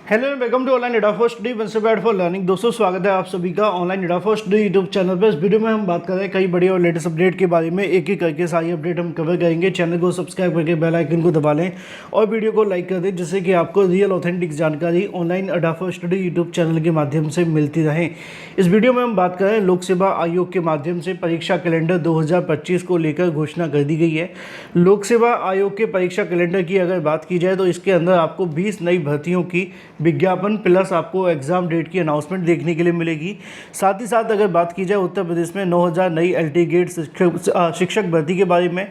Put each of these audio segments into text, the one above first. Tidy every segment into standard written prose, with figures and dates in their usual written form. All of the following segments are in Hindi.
Hello and welcome to online data for study prepared for learning. दोस्तों स्वागत है आप सभी का online data for study YouTube channel पर। इस वीडियो में हम बात कर रहे हैं कई बड़ी और लेटेस्ट अपडेट के बारे में। एक एक करके सारी अपडेट हम कवर करेंगे। चैनल को सब्सक्राइब करके बेल आइकन को दबा लें और वीडियो को लाइक कर दें, जिससे कि आपको रियल ऑथेंटिक जानकारी online data for study YouTube channel के माध्यम से मिलती रहे। इस वीडियो में हम बात कर रहे हैं लोक सेवा आयोग के माध्यम से परीक्षा कैलेंडर 2025 को लेकर घोषणा कर दी गई है। लोक सेवा आयोग के परीक्षा कैलेंडर की अगर बात की जाए तो इसके अंदर आपको 20 नई भर्तियों की विज्ञापन प्लस आपको एग्जाम डेट की अनाउंसमेंट देखने के लिए मिलेगी। साथ ही साथ अगर बात की जाए उत्तर प्रदेश में 9000 नई एलटी गेट शिक्षक भर्ती के बारे में,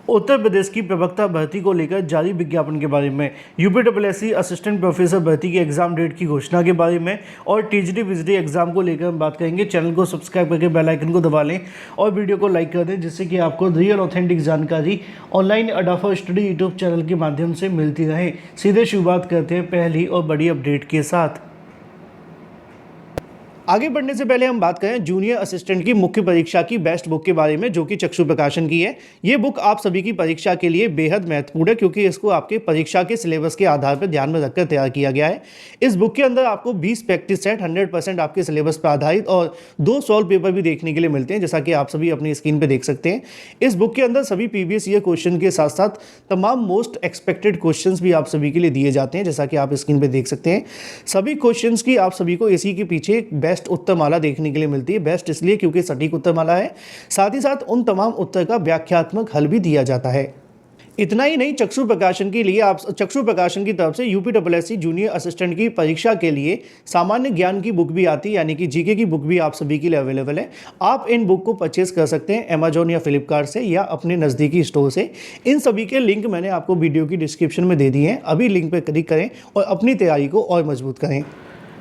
उत्तर प्रदेश की प्रवक्ता भर्ती को लेकर जारी विज्ञापन के बारे में, यूपीडब्ल्यूएससी असिस्टेंट प्रोफेसर भर्ती की एग्जाम डेट की घोषणा के बारे में और टीजीटी विजिटी एग्जाम को लेकर हम बात करेंगे। चैनल को सब्सक्राइब करके बेल आइकन को दबा लें और वीडियो को लाइक कर दें, जिससे कि आपको रियल ऑथेंटिक जानकारी online data for study YouTube channel के माध्यम से मिलती रहे। सीधे शुरुआत करते हैं पहली और बड़ी अपडेट के साथ। आगे बढ़ने से पहले हम बात करें जूनियर असिस्टेंट की मुख्य परीक्षा की बेस्ट बुक के बारे में, जो कि चक्षु प्रकाशन की है। ये बुक आप सभी की परीक्षा के लिए बेहद महत्वपूर्ण है, क्योंकि इसको आपके परीक्षा के सिलेबस के आधार पर ध्यान में रखकर तैयार किया गया है। इस बुक के अंदर आपको 20 प्रैक्टिस सेट 100% आपके सिलेबस पर आधारित और 2 सॉल्व पेपर भी देखने के लिए मिलते हैं, जैसा कि आप सभी अपनी स्क्रीन पर देख सकते हैं। इस बुक के अंदर सभी प्रीवियस ईयर क्वेश्चन के साथ साथ तमाम मोस्ट एक्सपेक्टेड क्वेश्चन भी आप सभी के लिए दिए जाते हैं, जैसा कि आप स्क्रीन पर देख सकते हैं। सभी क्वेश्चन की आप सभी को इसी के पीछे एक बेस्ट उत्तरमाला देखने के लिए मिलती है। बेस्ट इसलिए क्योंकि सटीक उत्तरमाला है, साथ ही साथ उन तमाम उत्तर का व्याख्यात्मक हल भी दिया जाता है। इतना ही नहीं, चक्षु प्रकाशन के लिए आप चक्षु प्रकाशन की तरफ से यूपीडब्ल्यूएससी जूनियर असिस्टेंट की परीक्षा के लिए सामान्य ज्ञान की बुक भी आती है, यानी कि जीके की बुक भी आप सभी के लिए अवेलेबल है। आप इन बुक को परचेज कर सकते हैं अमेजोन या फ्लिपकार्ट से या अपने नज़दीकी स्टोर से। इन सभी के लिंक मैंने आपको वीडियो की डिस्क्रिप्शन में दे दिए हैं। अभी लिंक पर क्लिक करें और अपनी तैयारी को और मजबूत करें।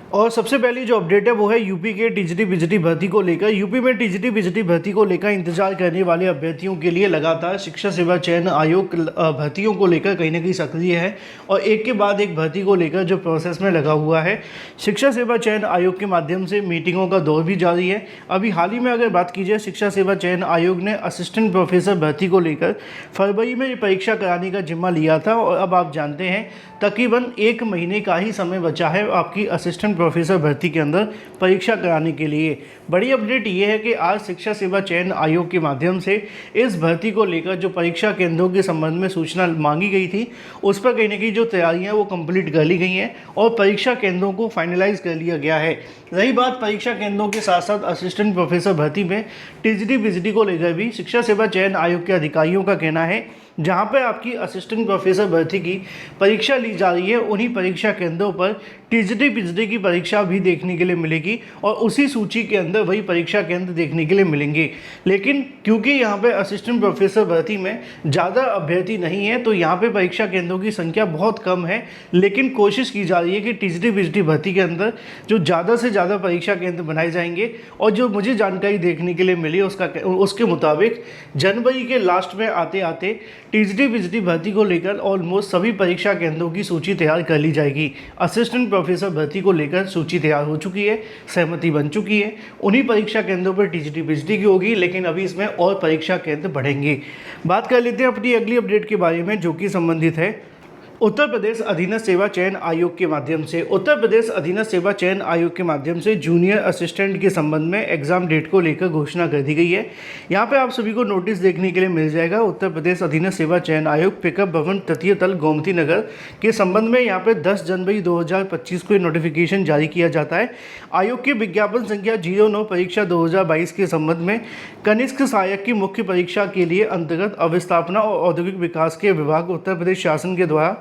और सबसे पहली जो अपडेट है वो है यूपी के टीजीटी विजिटी भर्ती को लेकर। यूपी में टीजीटी विजिटी भर्ती को लेकर इंतजार करने वाले अभ्यर्थियों के लिए लगातार शिक्षा सेवा चयन आयोग भर्तियों को लेकर कहीं ना कहीं सक्रिय है और एक के बाद एक भर्ती को लेकर जो प्रोसेस में लगा हुआ है। शिक्षा सेवा चयन आयोग के माध्यम से मीटिंगों का दौर भी जारी है। अभी हाल ही में अगर बात की जाए, शिक्षा सेवा चयन आयोग ने असिस्टेंट प्रोफेसर भर्ती को लेकर फरवरी में परीक्षा कराने का जिम्मा लिया था और अब आप जानते हैं तकरीबन 1 महीने का ही समय बचा है आपकी असिस्टेंट प्रोफेसर भर्ती के अंदर परीक्षा कराने के लिए। बड़ी अपडेट ये है कि आज शिक्षा सेवा चयन आयोग के माध्यम से इस भर्ती को लेकर जो परीक्षा केंद्रों के संबंध में सूचना मांगी गई थी, उस पर कहीं ना कहीं जो तैयारियां वो कंप्लीट कर ली गई हैं और परीक्षा केंद्रों को फाइनलाइज कर लिया गया है। रही बात परीक्षा केंद्रों के साथ साथ असिस्टेंट प्रोफेसर भर्ती में टीजीटी विजिटी को लेकर भी शिक्षा सेवा चयन आयोग के अधिकारियों का कहना है, जहां पर आपकी असिस्टेंट प्रोफेसर भर्ती की परीक्षा ली जा रही है, उन्हीं परीक्षा केंद्रों पर टीजीटी विजिटी की परीक्षा भी देखने के लिए मिलेगी और उसी सूची के अंदर वही परीक्षा केंद्र देखने के लिए मिलेंगे। लेकिन क्योंकि यहाँ पे असिस्टेंट प्रोफेसर भर्ती में ज़्यादा अभ्यर्थी नहीं है, तो यहाँ पे परीक्षा केंद्रों की संख्या बहुत कम है। लेकिन कोशिश की जा रही है कि टीजीटी विजिटी भर्ती के अंदर जो ज़्यादा से ज़्यादा परीक्षा केंद्र बनाए जाएंगे। और जो मुझे जानकारी देखने के लिए मिली उसके मुताबिक जनवरी के लास्ट में आते आते टीजीटी विजिटी भर्ती को लेकर ऑलमोस्ट सभी परीक्षा केंद्रों की सूची तैयार कर ली जाएगी। असिस्टेंट प्रोफेसर भर्ती को लेकर सूची तैयार हो चुकी है, सहमति बन चुकी है। उन्हीं परीक्षा केंद्रों पर टीजीटी विजिटी की होगी, लेकिन अभी इसमें और परीक्षा केंद्र बढ़ेंगे। बात कर लेते हैं अपनी अगली अपडेट के बारे में, जो कि संबंधित है उत्तर प्रदेश अधीनस्थ सेवा चयन आयोग के माध्यम से। उत्तर प्रदेश अधीनस्थ सेवा चयन आयोग के माध्यम से जूनियर असिस्टेंट के संबंध में एग्जाम डेट को लेकर घोषणा कर दी गई है। यहाँ पे आप सभी को नोटिस देखने के लिए मिल जाएगा। उत्तर प्रदेश अधीनस्थ सेवा चयन आयोग पिकअप भवन तृतीय तल गोमती नगर के संबंध में यहाँ पे 10 जनवरी 2025 को नोटिफिकेशन जारी किया जाता है। आयोग की विज्ञापन संख्या 09 परीक्षा 2022 के संबंध में कनिष्ठ सहायक की मुख्य परीक्षा के लिए अंतर्गत अवस्थापना और औद्योगिक विकास के विभाग उत्तर प्रदेश शासन के द्वारा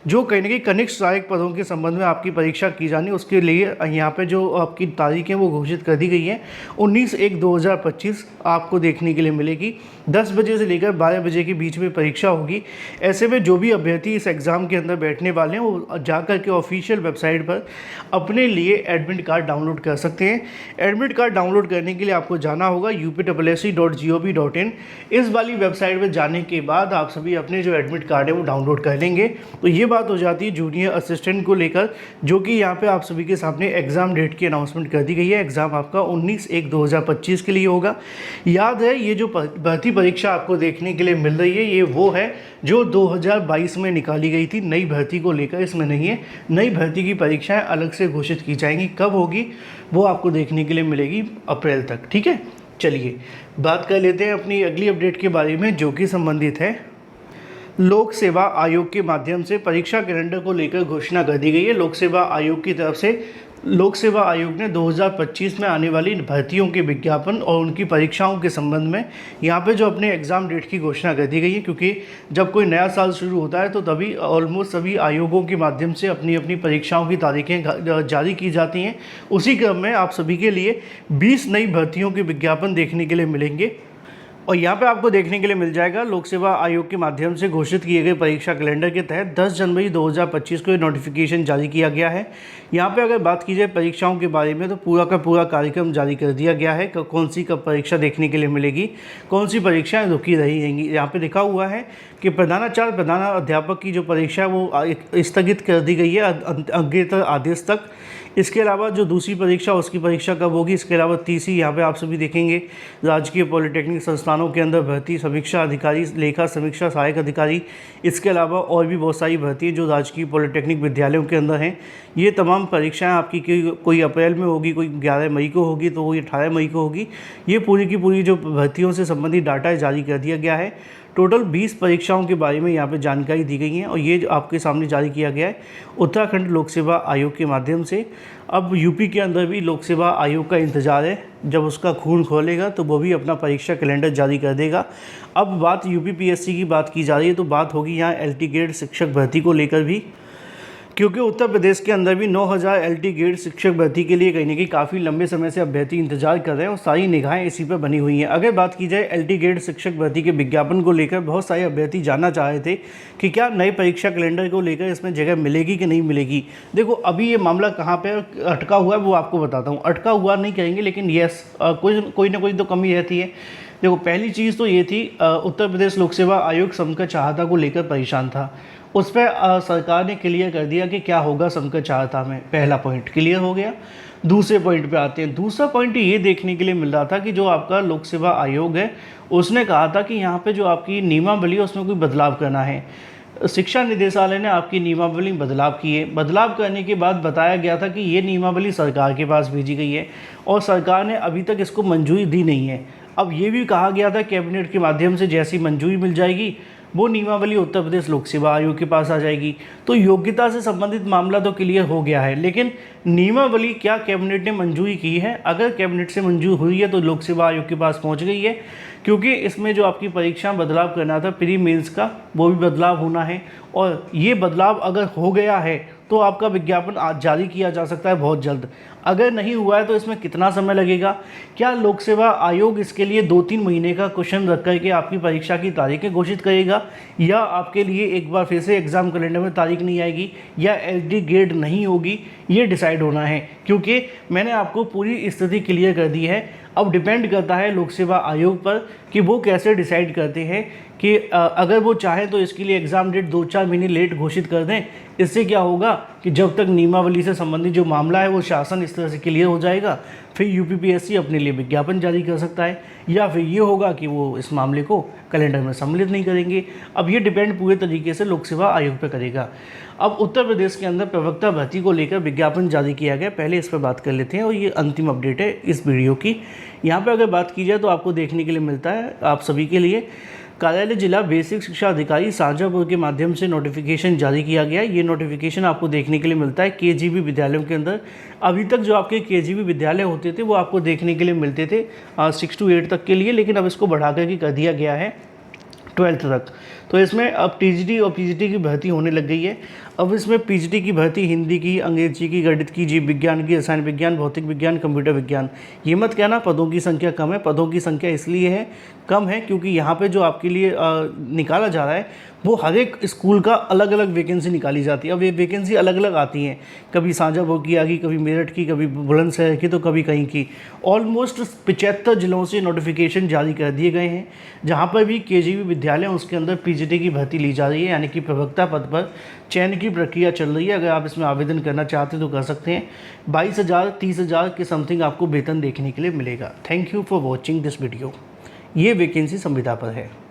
जो कहीं ना कहीं कनिष्ठ सहायक पदों के संबंध में आपकी परीक्षा की जानी, उसके लिए यहाँ पे जो आपकी तारीखें वो घोषित कर दी गई हैं। 19/1/2025 आपको देखने के लिए मिलेगी। 10 बजे से लेकर 12 बजे के बीच में परीक्षा होगी। ऐसे में जो भी अभ्यर्थी इस एग्ज़ाम के अंदर बैठने वाले हैं वो जा कर के ऑफिशियल वेबसाइट पर अपने लिए एडमिट कार्ड डाउनलोड कर सकते हैं। एडमिट कार्ड डाउनलोड करने के लिए आपको जाना होगा upwc.gov.in। इस वाली वेबसाइट पर जाने के बाद आप सभी अपने जो एडमिट कार्ड है वो डाउनलोड कर लेंगे। तो ये बात हो जाती है जूनियर असिस्टेंट को लेकर, जो कि यहाँ पे आप सभी के सामने एग्ज़ाम डेट की अनाउंसमेंट कर दी गई है। एग्ज़ाम आपका 19/1/2025 के लिए होगा। याद है, ये जो भर्ती परीक्षा आपको देखने के लिए मिल रही है, ये वो है जो 2022 में निकाली गई थी। नई भर्ती को लेकर इसमें नहीं है। नई भर्ती की परीक्षाएं अलग से घोषित की जाएंगी। कब होगी वो आपको देखने के लिए मिलेगी अप्रैल तक। ठीक है, चलिए बात कर लेते हैं अपनी अगली अपडेट के बारे में, जो कि संबंधित है लोक सेवा आयोग के माध्यम से परीक्षा कैलेंडर को लेकर घोषणा कर दी गई है। लोक सेवा आयोग की तरफ से लोक सेवा आयोग ने 2025 में आने वाली भर्तियों के विज्ञापन और उनकी परीक्षाओं के संबंध में यहाँ पे जो अपने एग्ज़ाम डेट की घोषणा कर दी गई है, क्योंकि जब कोई नया साल शुरू होता है तो तभी ऑलमोस्ट सभी आयोगों के माध्यम से अपनी अपनी परीक्षाओं की तारीखें जारी की जाती हैं। उसी क्रम में आप सभी के लिए 20 नई भर्तियों के विज्ञापन देखने के लिए मिलेंगे और यहाँ पे आपको देखने के लिए मिल जाएगा लोक सेवा आयोग के माध्यम से घोषित किए गए परीक्षा कैलेंडर के तहत 10 जनवरी 2025 को ये नोटिफिकेशन जारी किया गया है। यहाँ पे अगर बात की जाए परीक्षाओं के बारे में तो पूरा का पूरा कार्यक्रम जारी कर दिया गया है। कौन सी कब परीक्षा देखने के लिए मिलेगी, कौन सी परीक्षाएँ रुकी रहेंगी। यहाँ पर लिखा हुआ है कि प्रधानाचार्य प्रधानाध्यापक की जो परीक्षा है वो स्थगित कर दी गई है अग्रेतर आदेश तक। इसके अलावा जो दूसरी परीक्षा उसकी परीक्षा कब होगी। इसके अलावा तीसरी यहाँ पे आप सभी देखेंगे राजकीय पॉलिटेक्निक संस्थानों के अंदर भर्ती समीक्षा अधिकारी, लेखा समीक्षा सहायक अधिकारी। इसके अलावा और भी बहुत सारी भर्ती जो राजकीय पॉलिटेक्निक विद्यालयों के अंदर हैं। ये तमाम परीक्षाएं आपकी कोई अप्रैल में होगी, कोई 11 मई को होगी, तो कोई 18 मई को होगी। ये पूरी की पूरी जो भर्तियों से संबंधित डाटा जारी कर दिया गया है। टोटल 20 परीक्षाओं के बारे में यहाँ पे जानकारी दी गई है और ये जो आपके सामने जारी किया गया है उत्तराखंड लोक सेवा आयोग के माध्यम से। अब यूपी के अंदर भी लोक सेवा आयोग का इंतज़ार है, जब उसका खून खोलेगा तो वो भी अपना परीक्षा कैलेंडर जारी कर देगा। अब बात यूपी पीएससी की बात की जा रही है तो बात होगी यहाँ एलटी ग्रेड शिक्षक भर्ती को लेकर भी, क्योंकि उत्तर प्रदेश के अंदर भी 9000 एलटी ग्रेड शिक्षक भर्ती के लिए कहीं ना कहीं काफ़ी लंबे समय से अभ्यर्थी इंतजार कर रहे हैं और सारी निगाहें इसी पर बनी हुई हैं। अगर बात की जाए एलटी ग्रेड शिक्षक भर्ती के विज्ञापन को लेकर, बहुत सारे अभ्यर्थी जानना चाह रहे थे कि क्या नए परीक्षा कैलेंडर को लेकर इसमें जगह मिलेगी कि नहीं मिलेगी। देखो, अभी ये मामला कहाँ पर अटका हुआ है वो आपको बताता हूँ। अटका हुआ नहीं कहेंगे, लेकिन येस कोई ना कोई तो कमी रहती है। देखो, पहली चीज़ तो ये थी, उत्तर प्रदेश लोक सेवा आयोग समकक्ष चाहता को लेकर परेशान था। उस पर सरकार ने क्लियर कर दिया कि क्या होगा समकक्ष चाहता में। पहला पॉइंट क्लियर हो गया। दूसरे पॉइंट पे आते हैं। दूसरा पॉइंट ये देखने के लिए मिल रहा था कि जो आपका लोक सेवा आयोग है उसने कहा था कि यहाँ पे जो आपकी नियमावली है उसमें कोई बदलाव करना है। शिक्षा निदेशालय ने आपकी नियमावली बदलाव किए। बदलाव करने के बाद बताया गया था कि ये नियमावली सरकार के पास भेजी गई है और सरकार ने अभी तक इसको मंजूरी दी नहीं है। अब ये भी कहा गया था कैबिनेट के माध्यम से जैसी मंजूरी मिल जाएगी वो नियमावली उत्तर प्रदेश लोक सेवा आयोग के पास आ जाएगी। तो योग्यता से संबंधित मामला तो क्लियर हो गया है, लेकिन नियमावली क्या कैबिनेट ने मंजूरी की है। अगर कैबिनेट से मंजूर हुई है तो लोक सेवा आयोग के पास पहुंच गई है, क्योंकि इसमें जो आपकी परीक्षा बदलाव करना था प्री मेंस का, वो भी बदलाव होना है। और ये बदलाव अगर हो गया है तो आपका विज्ञापन आज जारी किया जा सकता है बहुत जल्द। अगर नहीं हुआ है तो इसमें कितना समय लगेगा। क्या लोक सेवा आयोग इसके लिए 2-3 महीने का क्वेश्चन रख करके आपकी परीक्षा की तारीखें घोषित करेगा, या आपके लिए एक बार फिर से एग्ज़ाम कैलेंडर में तारीख नहीं आएगी, या एलटी ग्रेड नहीं होगी, ये डिसाइड होना है। क्योंकि मैंने आपको पूरी स्थिति क्लियर कर दी है। अब डिपेंड करता है लोक सेवा आयोग पर कि वो कैसे डिसाइड करते हैं कि अगर वो चाहें तो इसके लिए एग्ज़ाम डेट 2-4 महीने लेट घोषित कर दें। इससे क्या होगा कि जब तक नियमावली से संबंधित जो मामला है वो शासन इस तरह से क्लियर हो जाएगा, फिर यूपीपीएससी अपने लिए विज्ञापन जारी कर सकता है, या फिर ये होगा कि वो इस मामले को कैलेंडर में सम्मिलित नहीं करेंगे। अब ये डिपेंड पूरे तरीके से लोक सेवा आयोग पर करेगा। अब उत्तर प्रदेश के अंदर प्रवक्ता भर्ती को लेकर विज्ञापन जारी किया गया, पहले इस पर बात कर लेते हैं और ये अंतिम अपडेट है इस वीडियो की। यहाँ पर अगर बात की जाए तो आपको देखने के लिए मिलता है आप सभी के लिए कार्यालय जिला बेसिक शिक्षा अधिकारी शाजापुर के माध्यम से नोटिफिकेशन जारी किया गया। ये नोटिफिकेशन आपको देखने के लिए मिलता है केजीबी विद्यालयों के अंदर। अभी तक जो आपके केजीबी विद्यालय होते थे वो आपको देखने के लिए मिलते थे 6 to 8 तक के लिए, लेकिन अब इसको बढ़ा करके कर दिया गया है 12th तक। तो इसमें अब टीजीटी और पीजीटी की भर्ती होने लग गई है। अब इसमें पीजीटी की भर्ती हिंदी की, अंग्रेजी की, गणित की, जीव विज्ञान की, रसायन विज्ञान, भौतिक विज्ञान, कंप्यूटर विज्ञान। ये मत कहना पदों की संख्या कम है। पदों की संख्या इसलिए है कम है क्योंकि यहाँ पे जो आपके लिए निकाला जा रहा है वो हर एक स्कूल का अलग अलग वैकेंसी निकाली जाती है। अब ये वैकेंसी अलग अलग आती हैं, कभी शाजापुर की आ गई, कभी मेरठ की, कभी बुलंदशहर की, तो कभी कहीं की। ऑलमोस्ट 75 जिलों से नोटिफिकेशन जारी कर दिए गए हैं। जहाँ पर भी केजीबी विद्यालय उसके अंदर पीजीटी की भर्ती ली जा रही है, यानी कि प्रवक्ता पद पर चयन की प्रक्रिया चल रही है। अगर आप इसमें आवेदन करना चाहते हैं तो कर सकते हैं। 22,000 30,000 के समथिंग आपको वेतन देखने के लिए मिलेगा। Thank you for watching this video. ये वैकेंसी संविदा पर है।